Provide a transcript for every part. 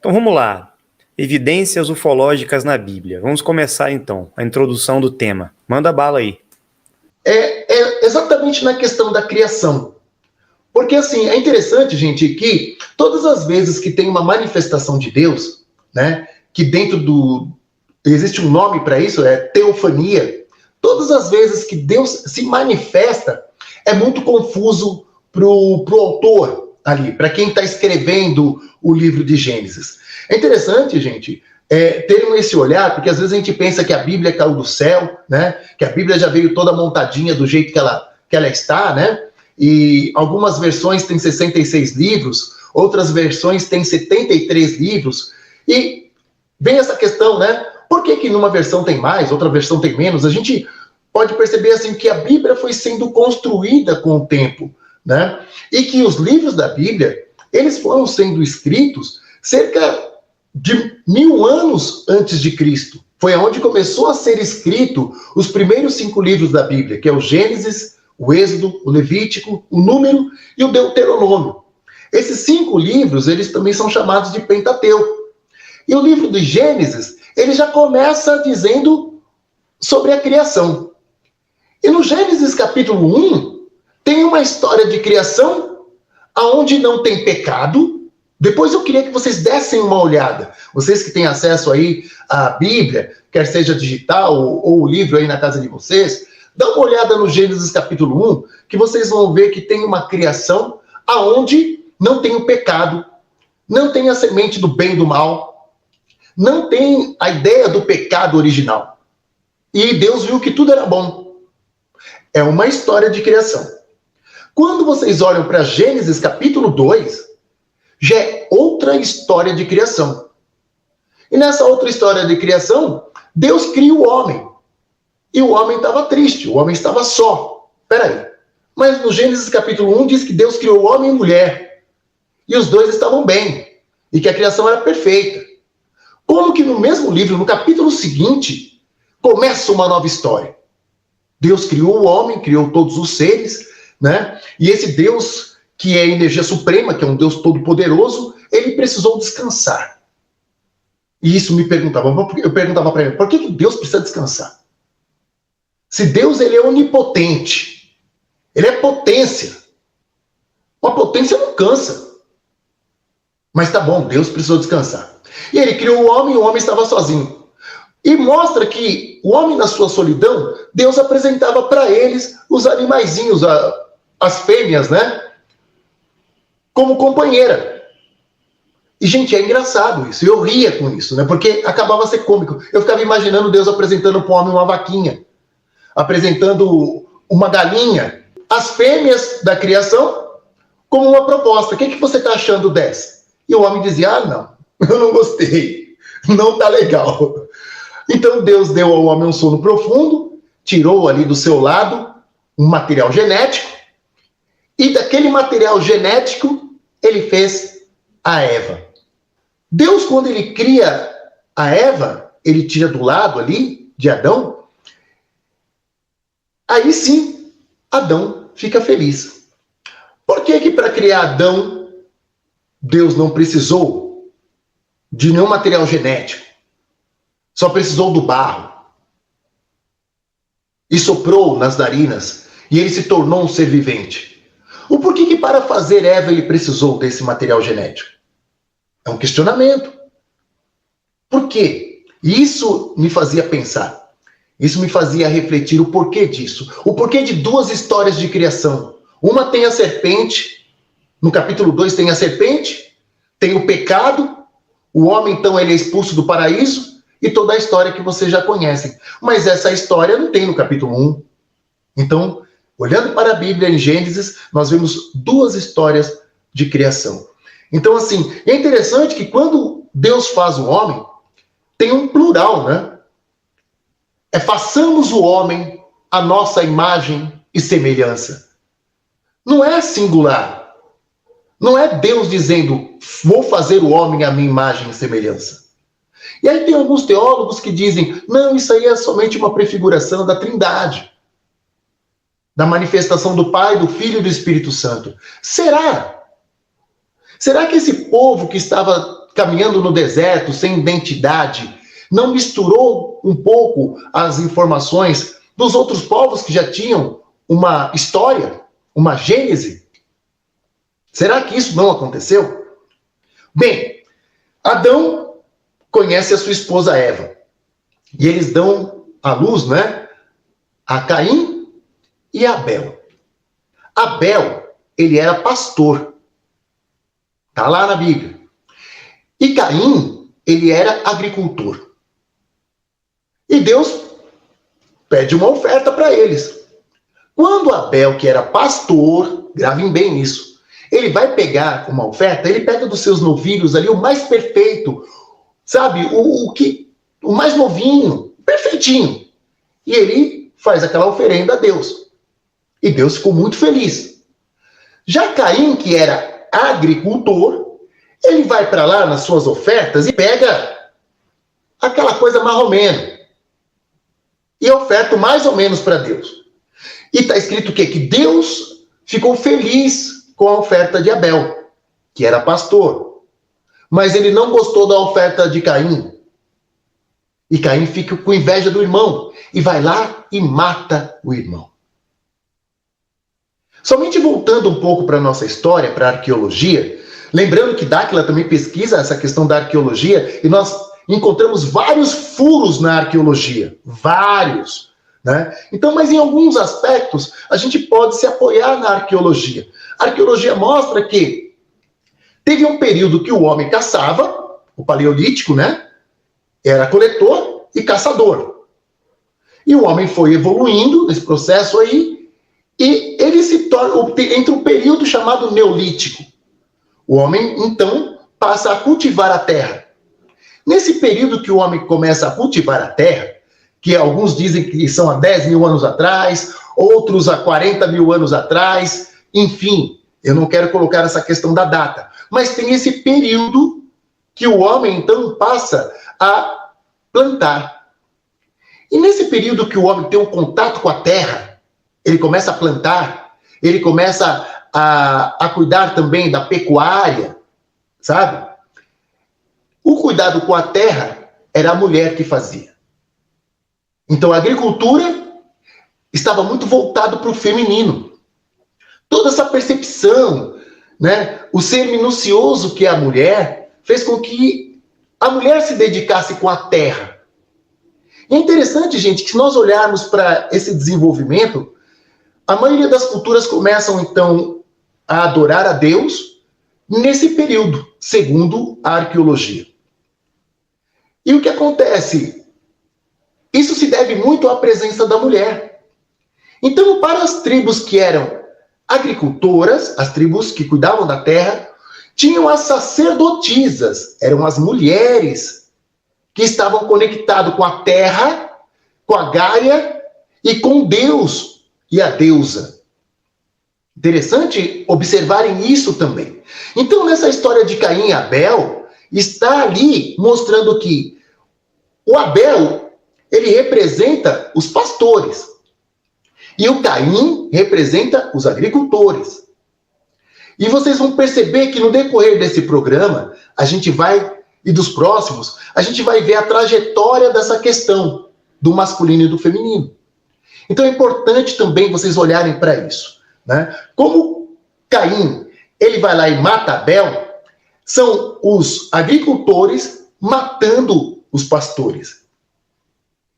Então vamos lá. Evidências ufológicas na Bíblia. Vamos começar então a introdução do tema. Manda bala aí. É exatamente na questão da criação. Porque assim, é interessante, gente, que todas as vezes que tem uma manifestação de Deus, né, que dentro do... existe um nome para isso, é teofania. Todas as vezes que Deus se manifesta, é muito confuso pro autor ali, para quem está escrevendo o livro de Gênesis. É interessante, gente, terem esse olhar, porque às vezes a gente pensa que a Bíblia caiu do céu, né? Que a Bíblia já veio toda montadinha do jeito que ela está, né? E algumas versões têm 66 livros, outras versões têm 73 livros, e vem essa questão, né? Por que numa versão tem mais, outra versão tem menos? A gente pode perceber assim que a Bíblia foi sendo construída com o tempo, né? E que os livros da Bíblia, eles foram sendo escritos cerca de 1000 anos antes de Cristo. Foi onde começou a ser escrito os primeiros 5 livros da Bíblia, que é o Gênesis, o Êxodo, o Levítico, o Número e o Deuteronômio. Esses 5 livros, eles também são chamados de Pentateuco. E o livro de Gênesis, ele já começa dizendo sobre a criação. E no Gênesis capítulo 1, tem uma história de criação onde não tem pecado. Depois eu queria que vocês dessem uma olhada. Vocês que têm acesso aí à Bíblia, quer seja digital ou o livro aí na casa de vocês, dá uma olhada no Gênesis capítulo 1, que vocês vão ver que tem uma criação aonde não tem o pecado, não tem a semente do bem e do mal, não tem a ideia do pecado original. E Deus viu que tudo era bom. É uma história de criação. Quando vocês olham para Gênesis capítulo 2, já é outra história de criação. E nessa outra história de criação, Deus cria o homem. E o homem estava triste, o homem estava só. Peraí. Mas no Gênesis capítulo 1 diz que Deus criou o homem e mulher. E os dois estavam bem. E que a criação era perfeita. Como que no mesmo livro, no capítulo seguinte, começa uma nova história? Deus criou o homem, criou todos os seres, né? E esse Deus, que é a energia suprema, que é um Deus todo-poderoso, ele precisou descansar. E isso eu perguntava para ele, por que Deus precisa descansar? Se Deus ele é onipotente, ele é potência. Uma potência não cansa. Mas tá bom, Deus precisou descansar. E ele criou o homem e o homem estava sozinho. E mostra que o homem, na sua solidão, Deus apresentava para eles os animaizinhos, as fêmeas, né? Como companheira. E, gente, é engraçado isso. Eu ria com isso, né? Porque acabava a ser cômico. Eu ficava imaginando Deus apresentando para o homem uma vaquinha, apresentando uma galinha, as fêmeas da criação, como uma proposta. O que você está achando dessa? E o homem dizia, não, eu não gostei. Não tá legal. Então Deus deu ao homem um sono profundo, tirou ali do seu lado um material genético, e daquele material genético ele fez a Eva. Deus, quando ele cria a Eva, ele tira do lado ali de Adão, aí sim Adão fica feliz. Por que para criar Adão Deus não precisou de nenhum material genético? Só precisou do barro. E soprou nas narinas. E ele se tornou um ser vivente. O porquê que para fazer Eva ele precisou desse material genético? É um questionamento. Por quê? E isso me fazia pensar. Isso me fazia refletir o porquê disso. O porquê de 2 histórias de criação. Uma tem a serpente. No capítulo 2 tem a serpente. Tem o pecado. O homem, então, ele é expulso do paraíso. E toda a história que vocês já conhecem. Mas essa história não tem no capítulo 1. Então, olhando para a Bíblia em Gênesis, nós vemos 2 histórias de criação. Então, assim, é interessante que quando Deus faz o homem, tem um plural, né? Façamos o homem a nossa imagem e semelhança. Não é singular. Não é Deus dizendo, vou fazer o homem a minha imagem e semelhança. E aí tem alguns teólogos que dizem, não, isso aí é somente uma prefiguração da Trindade. Da manifestação do Pai, do Filho e do Espírito Santo. Será? Será que esse povo que estava caminhando no deserto, sem identidade, não misturou um pouco as informações dos outros povos que já tinham uma história, uma gênese? Será que isso não aconteceu? Bem, Adão conhece a sua esposa Eva. E eles dão à luz, né? A Caim e Abel. Abel, ele era pastor. Está lá na Bíblia. E Caim, ele era agricultor. E Deus pede uma oferta para eles. Quando Abel, que era pastor, gravem bem isso, ele vai pegar uma oferta, ele pega dos seus novilhos ali o mais perfeito, sabe? O mais novinho, perfeitinho. E ele faz aquela oferenda a Deus. E Deus ficou muito feliz. Já Caim, que era agricultor, ele vai para lá nas suas ofertas e pega aquela coisa mais ou menos. E oferta mais ou menos para Deus. E está escrito o quê? Que Deus ficou feliz com a oferta de Abel, que era pastor. Mas ele não gostou da oferta de Caim. E Caim fica com inveja do irmão. E vai lá e mata o irmão. Somente voltando um pouco para a nossa história, para a arqueologia, lembrando que Dáquila também pesquisa essa questão da arqueologia, e nós encontramos vários furos na arqueologia. Vários. Né? Então, mas em alguns aspectos, a gente pode se apoiar na arqueologia. A arqueologia mostra que teve um período que o homem caçava, o paleolítico, né? Era coletor e caçador. E o homem foi evoluindo nesse processo aí, e ele se torna, entre um período chamado neolítico. O homem, então, passa a cultivar a terra. Nesse período que o homem começa a cultivar a terra, que alguns dizem que são há 10 mil anos atrás, outros há 40 mil anos atrás, enfim, eu não quero colocar essa questão da data, mas tem esse período que o homem, então, passa a plantar. E nesse período que o homem tem um contato com a terra, ele começa a plantar, ele começa a cuidar também da pecuária, sabe? O cuidado com a terra era a mulher que fazia. Então a agricultura estava muito voltado para o feminino. Toda essa percepção, né, o ser minucioso que é a mulher, fez com que a mulher se dedicasse com a terra. E é interessante, gente, que se nós olharmos para esse desenvolvimento, a maioria das culturas começam, então, a adorar a Deus nesse período, segundo a arqueologia. E o que acontece? Isso se deve muito à presença da mulher. Então, para as tribos que eram agricultoras, as tribos que cuidavam da terra, tinham as sacerdotisas, eram as mulheres que estavam conectadas com a terra, com a Gaia e com Deus e a deusa. Interessante observarem isso também. Então, nessa história de Caim e Abel, está ali mostrando que o Abel, ele representa os pastores. E o Caim representa os agricultores. E vocês vão perceber que no decorrer desse programa, a gente vai, e dos próximos, a gente vai ver a trajetória dessa questão do masculino e do feminino. Então é importante também vocês olharem para isso. Né? Como Caim, ele vai lá e mata Abel, são os agricultores matando os pastores.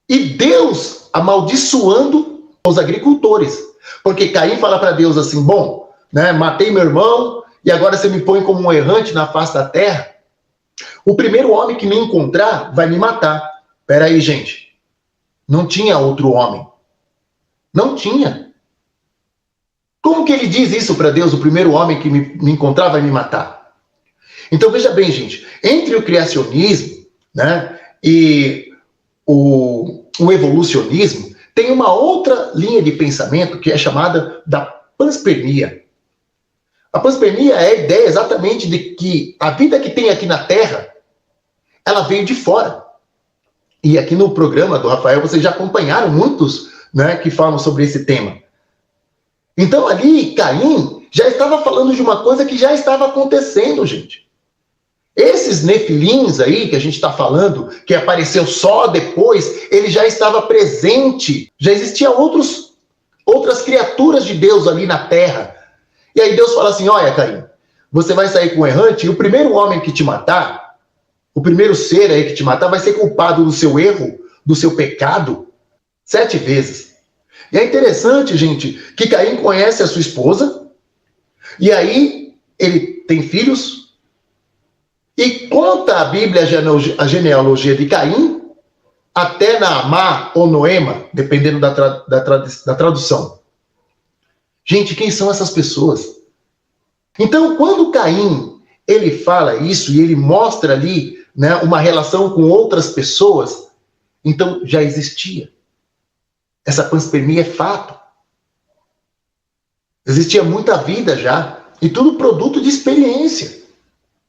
E Deus amaldiçoando os agricultores. Porque Caim fala para Deus assim, bom, né, matei meu irmão e agora você me põe como um errante na face da terra. O primeiro homem que me encontrar vai me matar. Espera aí, gente. Não tinha outro homem. Não tinha. Como que ele diz isso para Deus? O primeiro homem que me encontrar vai me matar. Então, veja bem, gente. Entre o criacionismo, né, e o evolucionismo, tem uma outra linha de pensamento que é chamada da panspermia. A panspermia é a ideia exatamente de que a vida que tem aqui na Terra, ela veio de fora. E aqui no programa do Rafael, vocês já acompanharam muitos, né, que falam sobre esse tema. Então ali, Caim já estava falando de uma coisa que já estava acontecendo, gente. Esses nefilins aí que a gente está falando, que apareceu só depois, ele já estava presente, já existiam outras criaturas de Deus ali na terra. E aí Deus fala assim, olha, Caim, você vai sair com o errante, e o primeiro homem que te matar, o primeiro ser aí que te matar, vai ser culpado do seu erro, do seu pecado, 7 vezes. E é interessante, gente, que Caim conhece a sua esposa, e aí ele tem filhos, e conta a Bíblia a genealogia de Caim, até Naamá ou Noema, dependendo da tradução. Gente, quem são essas pessoas? Então, quando Caim, ele fala isso, e ele mostra ali, né, uma relação com outras pessoas, então já existia. Essa panspermia é fato. Existia muita vida já, e tudo produto de experiência.